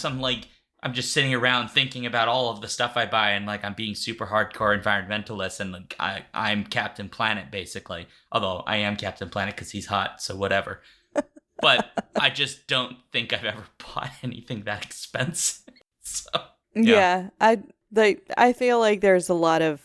B: I'm just sitting around thinking about all of the stuff I buy and like I'm being super hardcore environmentalist and like I'm Captain Planet basically. Although I am Captain Planet because he's hot, so whatever. But I just don't think I've ever bought anything that expensive. So
A: yeah, I feel like there's a lot of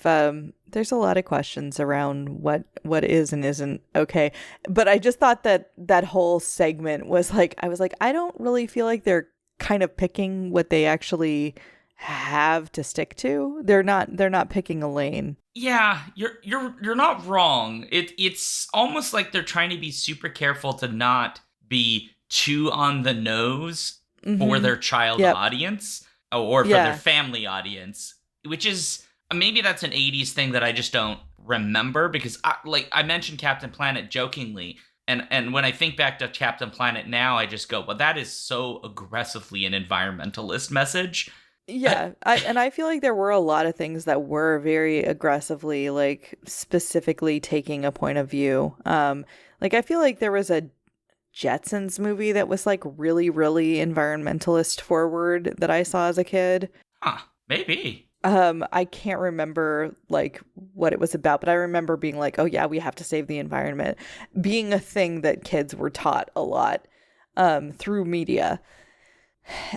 A: questions around what is and isn't okay. But I just thought that whole segment was like, I was like, I don't really feel like they're kind of picking what they actually have to stick to. They're not picking a lane.
B: Yeah, you're not wrong. It's almost like they're trying to be super careful to not be too on the nose for their child audience or for their family audience, which is maybe that's an 80s thing that I just don't remember because I mentioned Captain Planet jokingly. And when I think back to Captain Planet now, I just go, well, that is so aggressively an environmentalist message.
A: Yeah, I feel like there were a lot of things that were very aggressively, like, specifically taking a point of view. Like, I feel like there was a Jetsons movie that was, like, really, really environmentalist forward that I saw as a kid.
B: Huh, maybe.
A: I can't remember like what it was about, but I remember being like, oh yeah, we have to save the environment, being a thing that kids were taught a lot through media.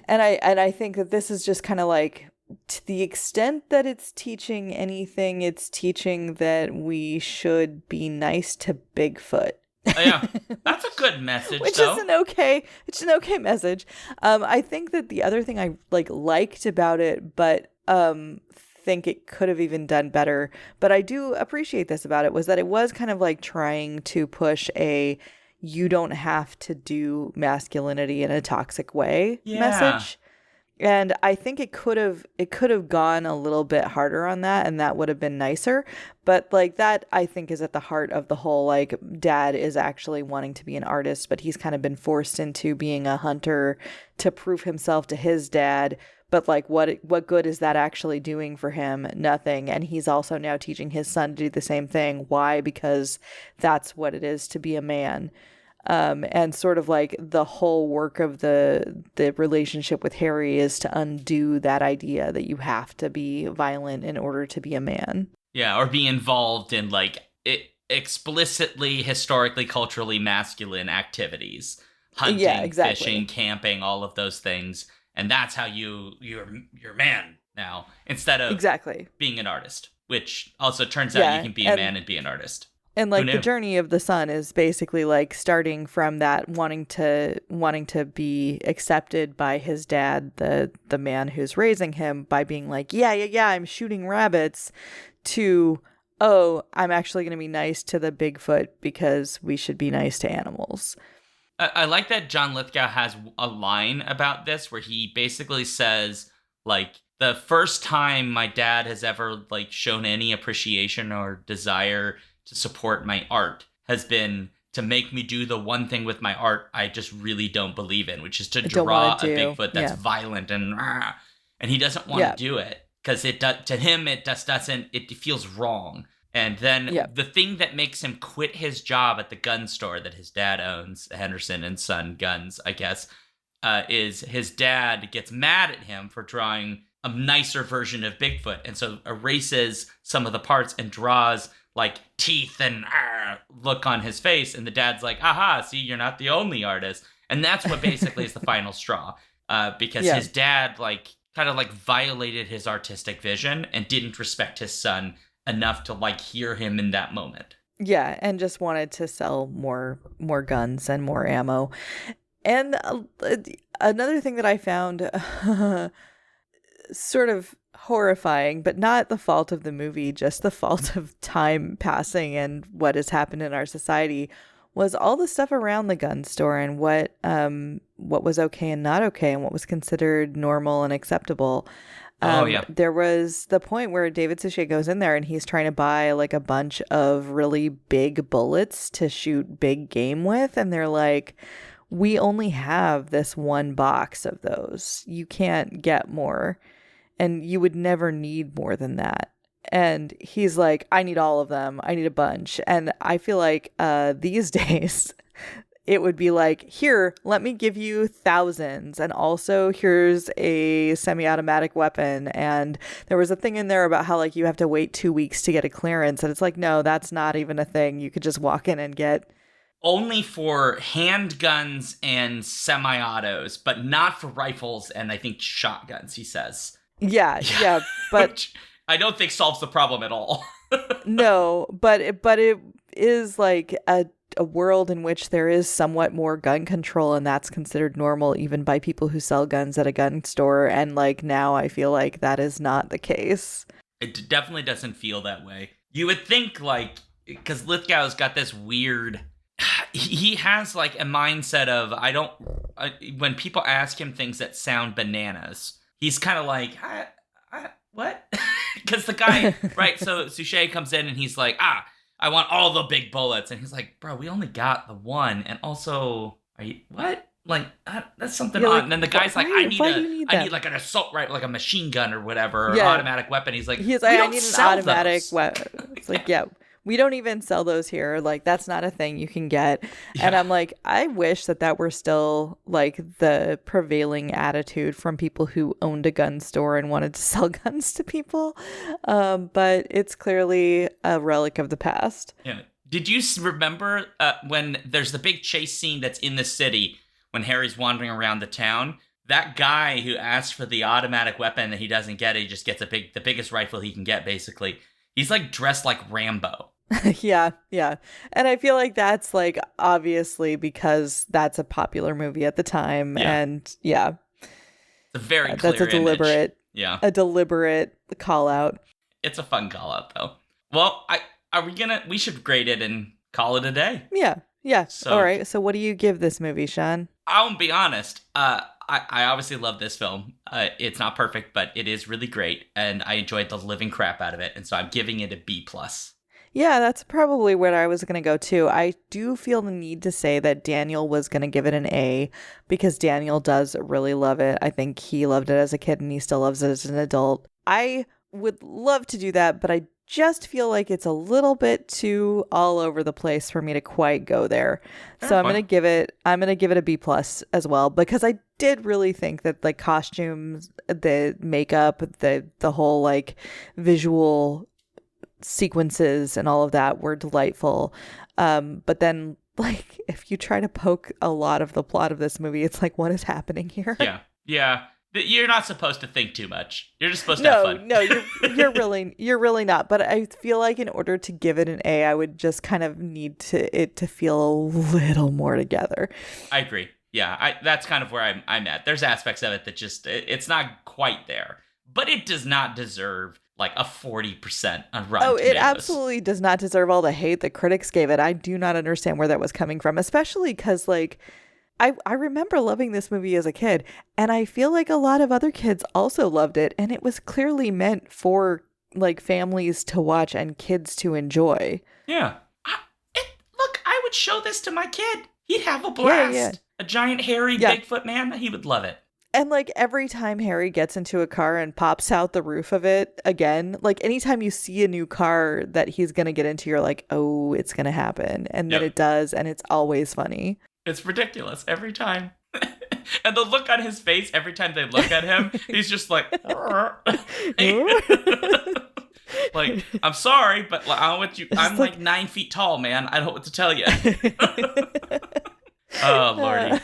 A: And I think that this is just kind of like, to the extent that it's teaching anything, it's teaching that we should be nice to Bigfoot.
B: Yeah, that's a good message,
A: Which
B: though.
A: is an okay message. I think that the other thing I liked about it, but think it could have even done better, but I do appreciate this about it, was that it was kind of like trying to push a, you don't have to do masculinity in a toxic way
B: Yeah.
A: message. And I think it could have gone a little bit harder on that, and that would have been nicer. But like that, I think, is at the heart of the whole, like, dad is actually wanting to be an artist, but he's kind of been forced into being a hunter to prove himself to his dad. But like, what good is that actually doing for him? Nothing. And he's also now teaching his son to do the same thing. Why? Because that's what it is to be a man. And sort of like the whole work of the relationship with Harry is to undo that idea that you have to be violent in order to be a man.
B: Yeah, or be involved in like explicitly, historically, culturally masculine activities. Hunting,
A: Yeah, exactly.
B: fishing, camping, all of those things. And that's how you're a man now, instead of
A: Exactly.
B: being an artist, which also turns out you can be a man and be an artist.
A: And like the journey of the son is basically like starting from that wanting to be accepted by his dad, the man who's raising him, by being like, yeah, I'm shooting rabbits, to, oh, I'm actually going to be nice to the Bigfoot because we should be nice to animals.
B: I like that John Lithgow has a line about this where he basically says, like, the first time my dad has ever like shown any appreciation or desire to support my art has been to make me do the one thing with my art I just really don't believe in, which is to draw a Bigfoot that's violent and he doesn't want to do it because to him it just doesn't, it feels wrong. And then the thing that makes him quit his job at the gun store that his dad owns, Henderson and Son Guns, I guess, is his dad gets mad at him for drawing a nicer version of Bigfoot, and so erases some of the parts and draws like teeth and look on his face, and the dad's like, aha, see, you're not the only artist. And that's what basically is the final straw, because his dad like kind of like violated his artistic vision and didn't respect his son enough to like hear him in that moment.
A: Yeah, and just wanted to sell more guns and more ammo. And another thing that I found sort of horrifying, but not the fault of the movie, just the fault of time passing and what has happened in our society, was all the stuff around the gun store and what was okay and not okay and what was considered normal and acceptable. There was the point where David Suchet goes in there and he's trying to buy like a bunch of really big bullets to shoot big game with, and they're like, we only have this one box of those. You can't get more. And you would never need more than that. And he's like, I need all of them. I need a bunch. And I feel like these days it would be like, here, let me give you thousands. And also here's a semi-automatic weapon. And there was a thing in there about how like you have to wait 2 weeks to get a clearance. And it's like, no, that's not even a thing. You could just walk in and get.
B: Only for handguns and semi-autos, but not for rifles and I think shotguns, he says.
A: Yeah, but
B: which I don't think solves the problem at all.
A: No, but it is like a world in which there is somewhat more gun control, and that's considered normal even by people who sell guns at a gun store. And like now I feel like that is not the case.
B: It definitely doesn't feel that way. You would think, like, because Lithgow's got this weird, he has like a mindset of, when people ask him things that sound bananas, he's kind of like, what? Because the guy, right, so Suchet comes in and he's like, I want all the big bullets. And he's like, bro, we only got the one. And also, what? Like, that's something odd.
A: Like,
B: and then the guy's like, I need like an assault rifle, like a machine gun or whatever, or an automatic weapon. He's like, I need an automatic weapon.
A: It's like, we don't even sell those here. Like, that's not a thing you can get. Yeah. And I'm like, I wish that were still like the prevailing attitude from people who owned a gun store and wanted to sell guns to people. But it's clearly a relic of the past.
B: Yeah. Did you remember when there's the big chase scene that's in the city when Harry's wandering around the town? That guy who asked for the automatic weapon that he doesn't get, he just gets the biggest rifle he can get, basically. He's like dressed like Rambo.
A: Yeah. And I feel like that's like obviously because that's a popular movie at the time. Yeah. And
B: it's a very clear
A: that's a deliberate
B: image.
A: A deliberate call out.
B: It's a fun call out though. Well, we should grade it and call it a day.
A: Yeah. Yeah. All
B: So
A: right. So what do you give this movie, Sean?
B: I'll be honest. I obviously love this film. It's not perfect, but it is really great, and I enjoyed the living crap out of it. And so I'm giving it a B plus.
A: Yeah, that's probably where I was going to go too. I do feel the need to say that Daniel was going to give it an A because Daniel does really love it. I think he loved it as a kid and he still loves it as an adult. I would love to do that, but I just feel like it's a little bit too all over the place for me to quite go there. So I'm going to give it a B plus as well because I did really think that the costumes, the makeup, the whole like visual sequences and all of that were delightful. But then like if you try to poke a lot of the plot of this movie, it's like, what is happening here?
B: Yeah. Yeah. You're not supposed to think too much. You're just supposed to have fun.
A: No, you're really not. But I feel like in order to give it an A, I would just kind of need it to feel a little more together.
B: I agree. Yeah, that's kind of where I'm at. There's aspects of it that just it's not quite there, but it does not deserve like a 40% on Rotten
A: Oh,
B: Tomatoes.
A: it absolutely does not deserve all the hate that critics gave it. I do not understand where that was coming from, especially because like I remember loving this movie as a kid, and I feel like a lot of other kids also loved it, and it was clearly meant for like families to watch and kids to enjoy.
B: Yeah. Look, I would show this to my kid. He'd have a blast.
A: Yeah.
B: A giant hairy Bigfoot man, he would love it.
A: And like every time Harry gets into a car and pops out the roof of it again, like anytime you see a new car that he's going to get into, you're like, oh, it's going to happen. And then it does. And it's always funny.
B: It's ridiculous every time. And the look on his face every time they look at him, he's just like, like, I'm sorry, but I want you. I'm like 9 feet tall, man. I don't know what to tell you. Oh, Lordy.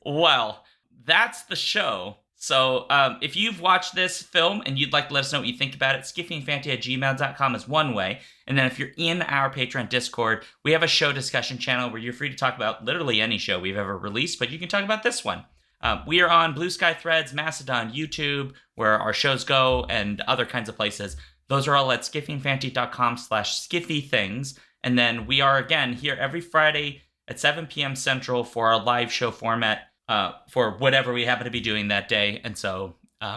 B: Well, that's the show. So if you've watched this film and you'd like to let us know what you think about it, skiffyandfanty@gmail.com is one way. And then if you're in our Patreon Discord, we have a show discussion channel where you're free to talk about literally any show we've ever released, but you can talk about this one. We are on Blue Sky Threads, Mastodon, YouTube, where our shows go, and other kinds of places. Those are all at skiffyandfanty.com/skiffythings. And then we are, again, here every Friday at 7 p.m. Central for our live show format. For whatever we happen to be doing that day. And so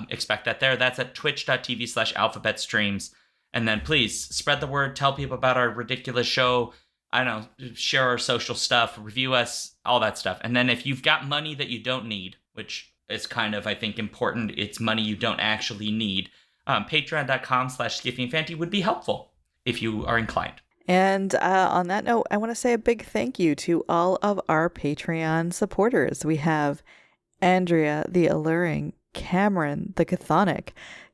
B: expect that there. That's at twitch.tv/alphabetstreams. And then please spread the word, tell people about our ridiculous show. I don't know, share our social stuff, review us, all that stuff. And then if you've got money that you don't need, which is kind of, I think, important, it's money you don't actually need, patreon.com/skiffyandfanty would be helpful if you are inclined.
A: And on that note, I want to say a big thank you to all of our Patreon supporters. We have Andrea the Alluring, Cameron the Chthonic,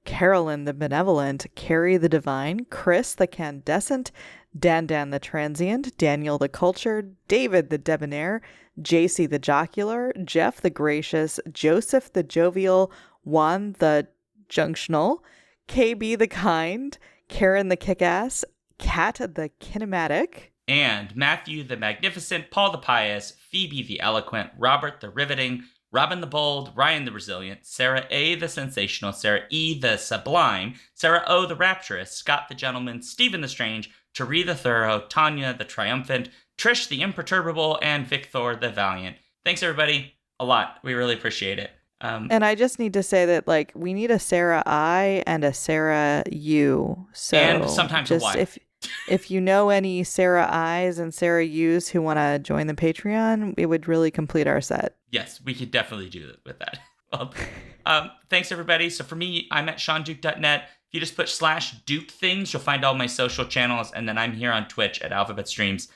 A: Carolyn the Benevolent, Carrie the Divine, Chris the Candescent, Dan the Transient, Daniel the Cultured, David the Debonair, JC the Jocular, Jeff the Gracious, Joseph the Jovial, Juan the Junctional, KB the Kind, Karen the Kickass, Kat the Kinematic,
B: and Matthew the Magnificent, Paul the Pious, Phoebe the Eloquent, Robert the Riveting, Robin the Bold, Ryan the Resilient, Sarah A. the Sensational, Sarah E. the Sublime, Sarah O. the Rapturous, Scott the Gentleman, Stephen the Strange, Tari the Thorough, Tanya the Triumphant, Trish the Imperturbable, and Victor the Valiant. Thanks, everybody. A lot. We really appreciate it.
A: And I just need to say that, like, we need a Sarah I and a Sarah U. So
B: and sometimes
A: just
B: a Y.
A: If you know any Sarah I's and Sarah U's who want to join the Patreon, it would really complete our set.
B: Yes, we could definitely do it with that. Well, thanks, everybody. So for me, I'm at SeanDuke.net. If you just put /Duke things, you'll find all my social channels. And then I'm here on Twitch at Alphabet Streams.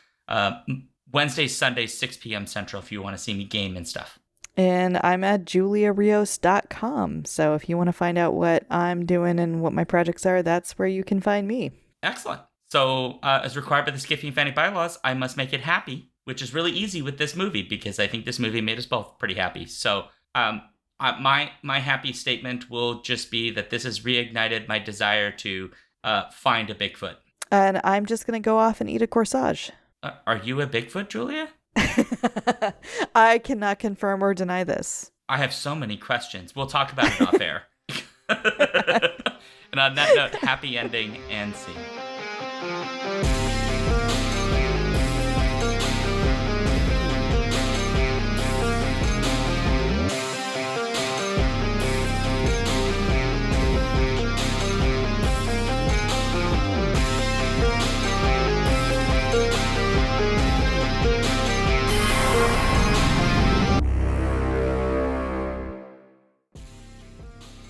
B: Wednesdays, Sundays, 6 p.m. Central if you want to see me game and stuff.
A: And I'm at juliarios.com. So if you want to find out what I'm doing and what my projects are, that's where you can find me.
B: Excellent. So as required by the Skiffy and Fanny bylaws, I must make it happy, which is really easy with this movie because I think this movie made us both pretty happy. So my happy statement will just be that this has reignited my desire to find a Bigfoot.
A: And I'm just going to go off and eat a corsage.
B: Are you a Bigfoot, Julia?
A: I cannot confirm or deny this.
B: I have so many questions. We'll talk about it off air. And on that note, happy ending and scene.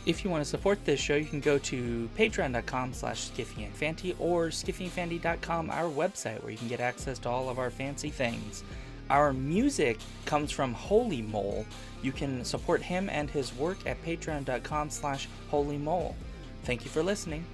C: If you want to support this show, you can go to patreon.com/skiffyandfanty or skiffyandfanty.com, our website, where you can get access to all of our fancy things. Our music comes from Holy Mole. You can support him and his work at patreon.com/holymole. Thank you for listening.